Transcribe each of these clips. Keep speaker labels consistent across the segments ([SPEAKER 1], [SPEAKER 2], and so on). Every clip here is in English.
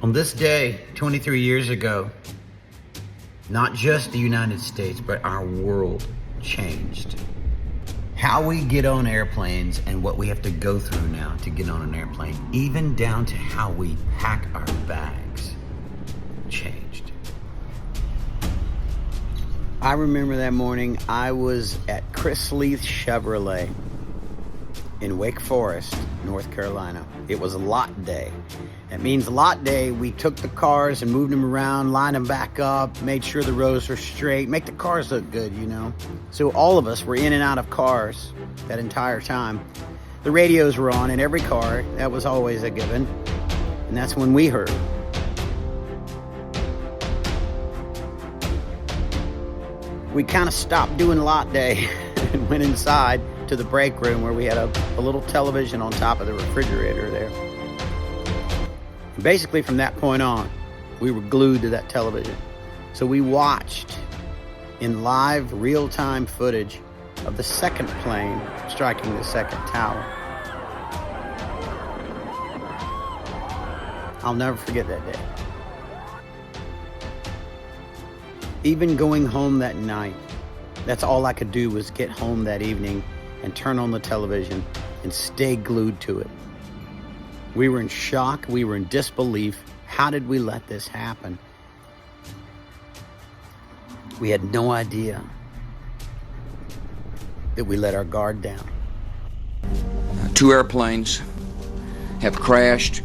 [SPEAKER 1] On this day, 23 years ago, not just the United States, but our world changed. How we get on airplanes and what we have to go through now to get on an airplane, even down to how we pack our bags, changed. I remember that morning I was at Chris Leith Chevrolet in Wake Forest, North Carolina. It was lot day. That means lot day, we took the cars and moved them around, lined them back up, made sure the rows were straight, make the cars look good, you know. So all of us were in and out of cars that entire time. The radios were on in every car. That was always a given. And that's when we heard. We kind of stopped doing lot day and went inside to the break room where we had a little television on top of the refrigerator there. And basically from that point on, we were glued to that television. So we watched in live real-time footage of the second plane striking the second tower. I'll never forget that day. Even going home that night, that's all I could do was get home that evening and turn on the television and stay glued to it. We were in shock. We were in disbelief. How did we let this happen? We had no idea that we let our guard down.
[SPEAKER 2] 2 airplanes have crashed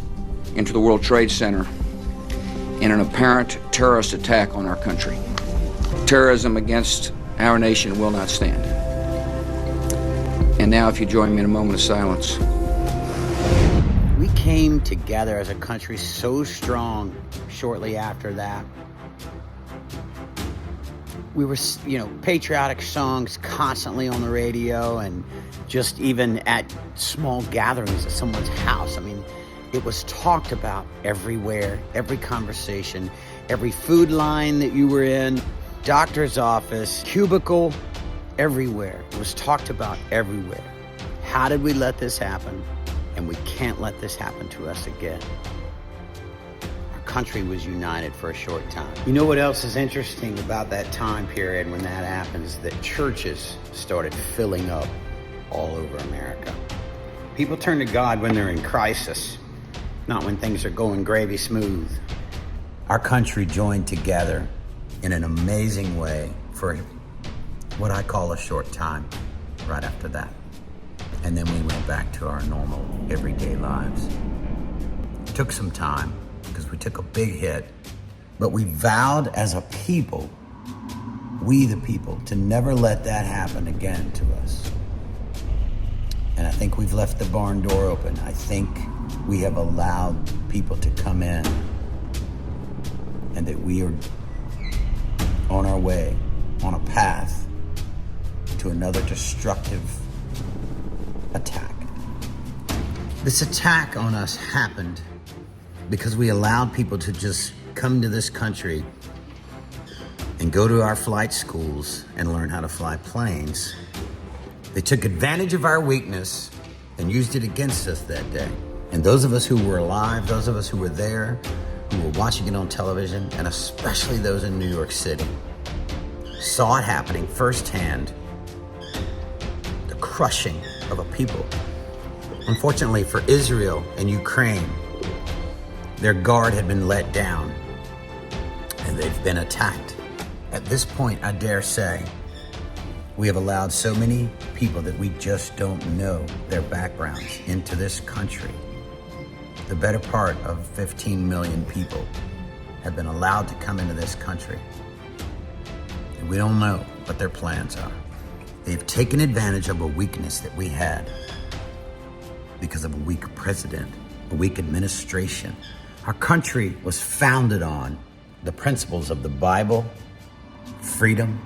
[SPEAKER 2] into the World Trade Center in an apparent terrorist attack on our country. Terrorism against our nation will not stand. And now, if you join me in a moment of silence.
[SPEAKER 1] We came together as a country so strong shortly after that. We were, patriotic songs constantly on the radio and just even at small gatherings at someone's house. I mean, it was talked about everywhere, every conversation, every food line that you were in, doctor's office, cubicle, everywhere. It was talked about everywhere. How did we let this happen? And we can't let this happen to us again. Our country was united for a short time. You know what else is interesting about that time period when that happens? That churches started filling up all over America. People turn to God when they're in crisis, not when things are going gravy smooth. Our country joined together in an amazing way for what I call a short time right after that. And then we went back to our normal everyday lives. It took some time because we took a big hit, but we vowed as a people, we the people, to never let that happen again to us. And I think we've left the barn door open. I think we have allowed people to come in and that we are on our way, on a path to another destructive attack. This attack on us happened because we allowed people to just come to this country and go to our flight schools and learn how to fly planes. They took advantage of our weakness and used it against us that day. And those of us who were alive, those of us who were there, who were watching it on television, and especially those in New York City, saw it happening firsthand, the crushing of a people. Unfortunately for Israel and Ukraine, their guard had been let down and they've been attacked. At this point, I dare say, we have allowed so many people that we just don't know their backgrounds into this country. The better part of 15 million people have been allowed to come into this country. And we don't know what their plans are. They've taken advantage of a weakness that we had because of a weak president, a weak administration. Our country was founded on the principles of the Bible, freedom,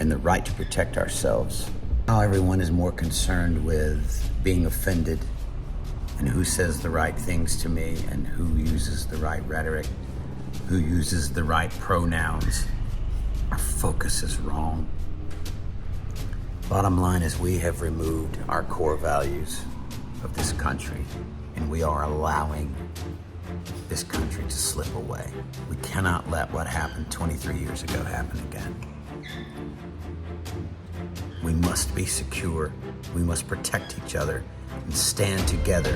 [SPEAKER 1] and the right to protect ourselves. Now everyone is more concerned with being offended and who says the right things to me and who uses the right rhetoric, who uses the right pronouns. Our focus is wrong. Bottom line is we have removed our core values of this country, and we are allowing this country to slip away. We cannot let what happened 23 years ago happen again. We must be secure. We must protect each other and stand together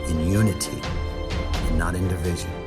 [SPEAKER 1] in unity and not in division.